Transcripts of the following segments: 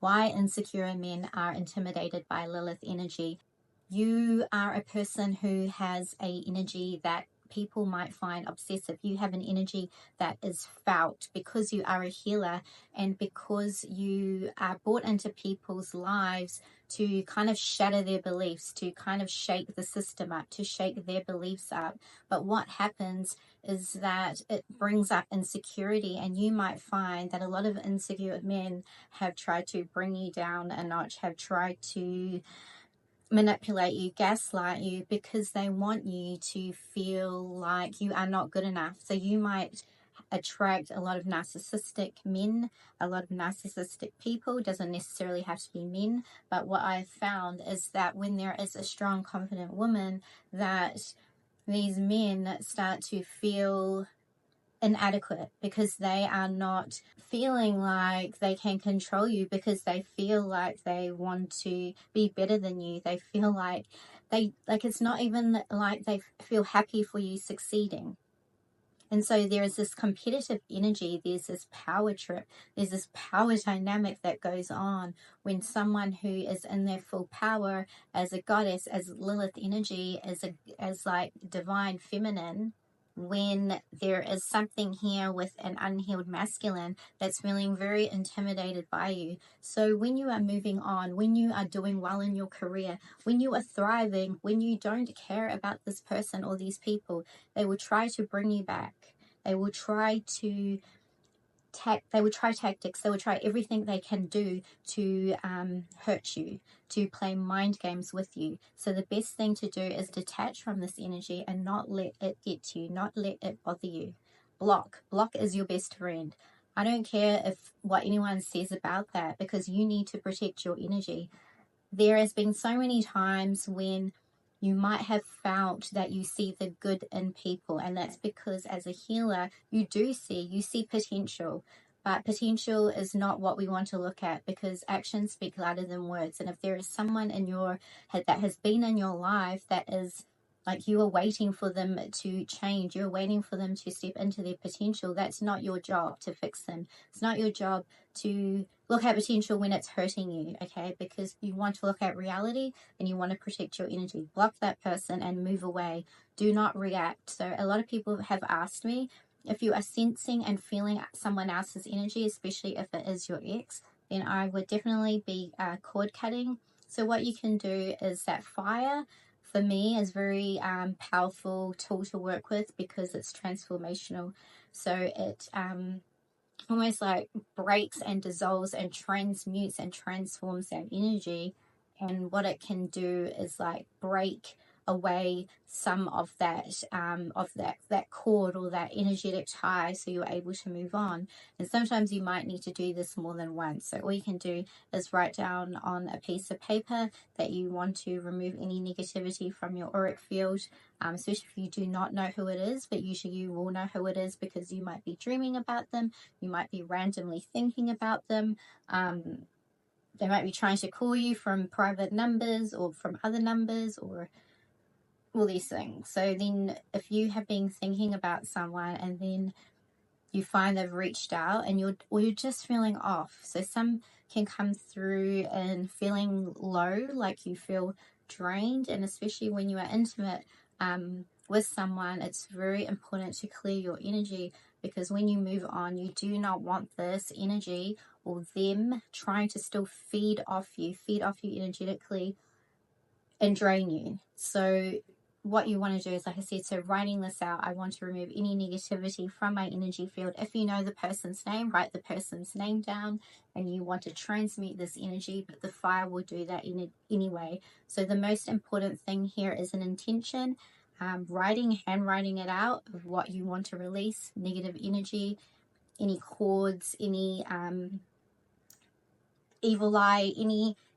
why insecure men are intimidated by Lilith energy. You are a person who has a energy that people might find obsessive. You have an energy that is felt because you are a healer and because you are brought into people's lives to kind of shatter their beliefs, to kind of shake the system up, to shake their beliefs up. But what happens is that it brings up insecurity, and you might find that a lot of insecure men have tried to bring you down a notch, have tried to manipulate you, gaslight you, because they want you to feel like you are not good enough. So you might attract a lot of narcissistic men, a lot of narcissistic people. Doesn't necessarily have to be men, but what I've found is that when there is a strong, confident woman, that these men start to feel inadequate because they are not feeling like they can control you, because they feel like they want to be better than you. They feel like it's not even like they feel happy for you succeeding. And so there is this competitive energy, there's this power trip, there's this power dynamic that goes on when someone who is in their full power as a goddess, as Lilith energy, as like divine feminine, when there is something here with an unhealed masculine that's feeling very intimidated by you. So when you are moving on, when you are doing well in your career, when you are thriving, when you don't care about this person or these people, they will try to bring you back. They will try to try tactics. They will try everything they can do to hurt you, to play mind games with you. So the best thing to do is detach from this energy and not let it get to you, not let it bother you. Block is your best friend. I don't care if what anyone says about that, because you need to protect your energy. There has been so many times when you might have felt that you see the good in people, and that's because as a healer, you see potential. But potential is not what we want to look at, because actions speak louder than words. And if there is someone in your head that has been in your life that is like you are waiting for them to change, you're waiting for them to step into their potential, that's not your job to fix them. It's not your job to look at potential when it's hurting you, okay? Because you want to look at reality and you want to protect your energy. Block that person and move away. Do not react. So a lot of people have asked me, if you are sensing and feeling someone else's energy, especially if it is your ex, then I would definitely be cord cutting. So what you can do is that fire, for me, is very powerful tool to work with because it's transformational. So it almost like breaks and dissolves and transmutes and transforms that energy. And what it can do is like break away some of that cord or that energetic tie, so you're able to move on. And sometimes you might need to do this more than once. So all you can do is write down on a piece of paper that you want to remove any negativity from your auric field, especially if you do not know who it is, but usually you will know who it is because you might be dreaming about them, you might be randomly thinking about them, they might be trying to call you from private numbers or from other numbers or all these things. So then if you have been thinking about someone and then you find they've reached out and you're just feeling off. So some can come through and feeling low, like you feel drained, and especially when you are intimate with someone, it's very important to clear your energy, because when you move on, you do not want this energy or them trying to still feed off you energetically and drain you. So what you want to do is, like I said, so writing this out, I want to remove any negativity from my energy field. If you know the person's name, write the person's name down, and you want to transmute this energy, but the fire will do that anyway. So the most important thing here is an intention, handwriting it out of what you want to release, negative energy, any cords, any evil eye,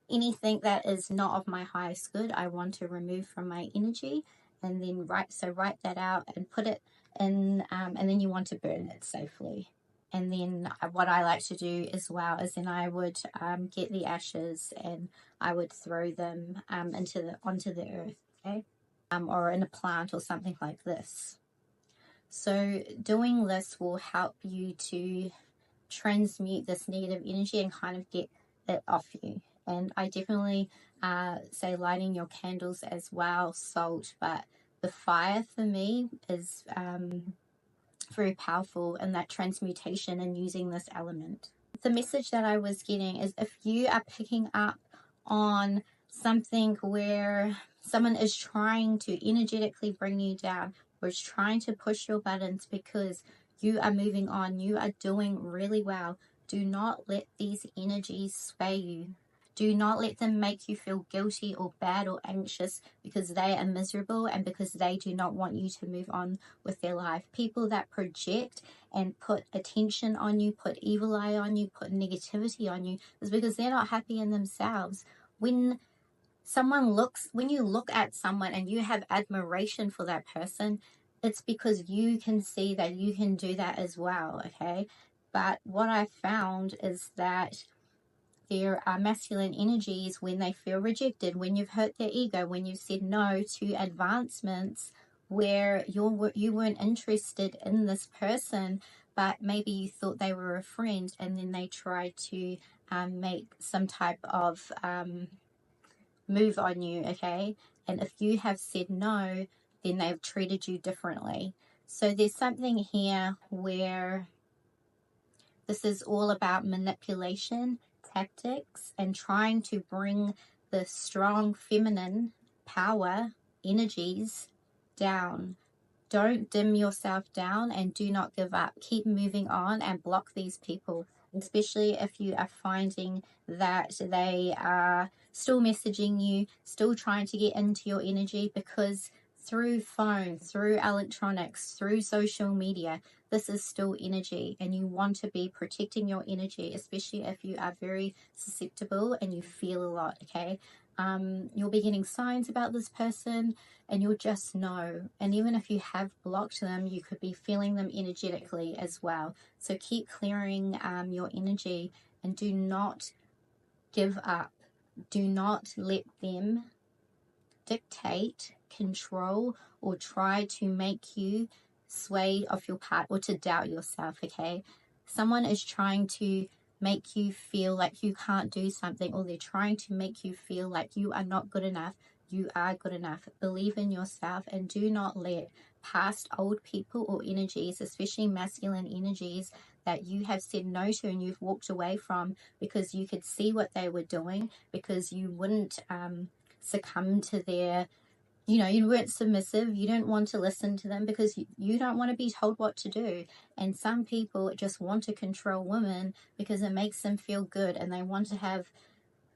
anything that is not of my highest good, I want to remove from my energy. And then write that out and put it in, and then you want to burn it safely. And then what I like to do as well is then I would get the ashes and I would throw them onto the earth, okay, or in a plant or something like this. So doing this will help you to transmute this negative energy and kind of get it off you. And I definitely say lighting your candles as well, salt, but the fire for me is very powerful in that transmutation and using this element. The message that I was getting is, if you are picking up on something where someone is trying to energetically bring you down, or is trying to push your buttons because you are moving on, you are doing really well, do not let these energies sway you. Do not let them make you feel guilty or bad or anxious because they are miserable and because they do not want you to move on with their life. People that project and put attention on you, put evil eye on you, put negativity on you, is because they're not happy in themselves. When you look at someone and you have admiration for that person, it's because you can see that you can do that as well, okay? But what I found is that there are masculine energies, when they feel rejected, when you've hurt their ego, when you've said no to advancements where you weren't interested in this person, but maybe you thought they were a friend, and then they tried to make some type of move on you, okay? And if you have said no, then they've treated you differently. So there's something here where this is all about manipulation, tactics, and trying to bring the strong feminine power energies down. Don't dim yourself down and do not give up. Keep moving on and block these people, especially if you are finding that they are still messaging you, still trying to get into your energy, because through phone, through electronics, through social media, this is still energy, and you want to be protecting your energy, especially if you are very susceptible and you feel a lot, okay? You'll be getting signs about this person and you'll just know. And even if you have blocked them, you could be feeling them energetically as well. So keep clearing your energy and do not give up. Do not let them dictate, control, or try to make you sway off your path or to doubt yourself, okay? Someone is trying to make you feel like you can't do something, or they're trying to make you feel like you are not good enough. You are good enough. Believe in yourself and do not let past old people or energies, especially masculine energies, that you have said no to and you've walked away from because you could see what they were doing, because you wouldn't succumb to their, you weren't submissive, you don't want to listen to them because you don't want to be told what to do. And some people just want to control women because it makes them feel good, and they want to have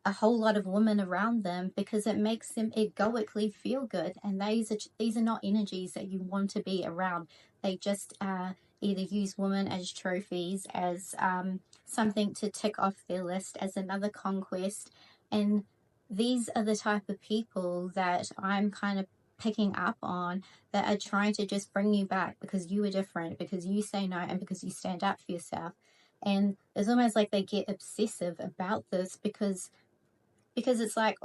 a whole lot of women around them because it makes them egoically feel good. And these are not energies that you want to be around. They just either use women as trophies, as something to tick off their list, as another conquest. And these are the type of people that I'm kind of picking up on, that are trying to just bring you back because you were different, because you say no, and because you stand up for yourself. And it's almost like they get obsessive about this because it's like,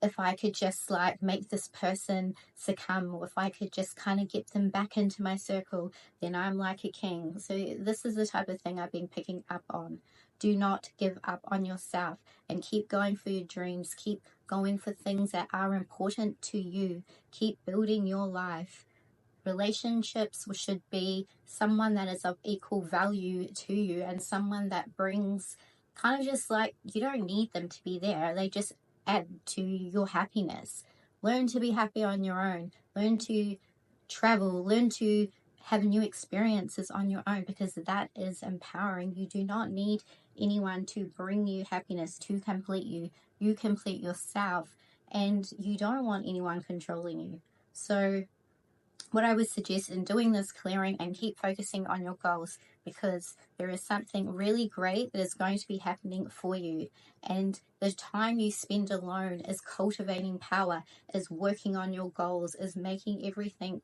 if I could just like make this person succumb, or if I could just kind of get them back into my circle, then I'm like a king. So this is the type of thing I've been picking up on. Do not give up on yourself and keep going for your dreams. Keep going for things that are important to you. Keep building your life. Relationships should be someone that is of equal value to you, and someone that brings kind of just like, you don't need them to be there. They just add to your happiness. Learn to be happy on your own. Learn to travel. Learn to have new experiences on your own, because that is empowering. You do not need anyone to bring you happiness, to complete you. You complete yourself, and you don't want anyone controlling you. So what I would suggest in doing this clearing, and keep focusing on your goals, because there is something really great that is going to be happening for you. And the time you spend alone is cultivating power, is working on your goals, is making everything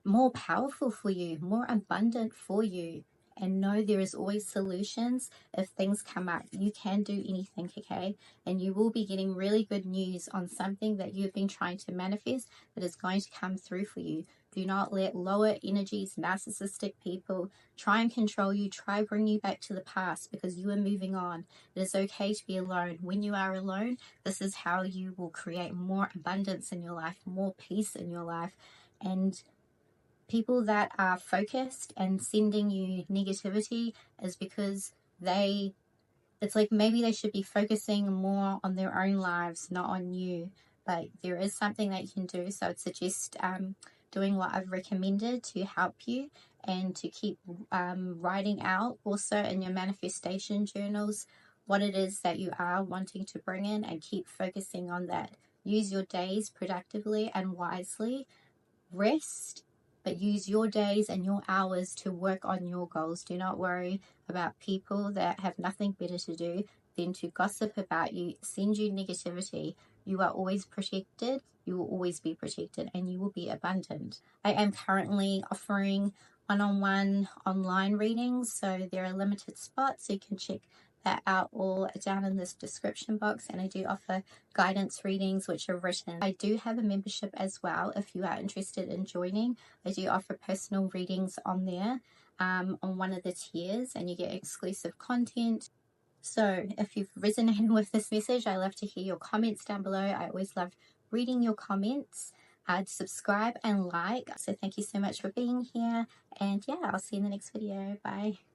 more powerful for you, more abundant for you. And know there is always solutions if things come up. You can do anything, okay? And you will be getting really good news on something that you've been trying to manifest that is going to come through for you. Do not let lower energies, narcissistic people try and control you, try bring you back to the past, because you are moving on. It is okay to be alone. When you are alone, this is how you will create more abundance in your life, more peace in your life. And people that are focused and sending you negativity is because it's like maybe they should be focusing more on their own lives, not on you. But there is something that you can do. So I'd suggest doing what I've recommended to help you, and to keep writing out also in your manifestation journals what it is that you are wanting to bring in, and keep focusing on that. Use your days productively and wisely. Rest, but use your days and your hours to work on your goals. Do not worry about people that have nothing better to do than to gossip about you, send you negativity. You are always protected. You will always be protected, and you will be abundant. I am currently offering one-on-one online readings, so there are limited spots, so you can check that out all down in this description box. And I do offer guidance readings which are written. I do have a membership as well if you are interested in joining. I do offer personal readings on there on one of the tiers, and you get exclusive content. So if you've resonated with this message, I love to hear your comments down below. I always love reading your comments. Subscribe and like. So thank you so much for being here, and yeah, I'll see you in the next video. Bye.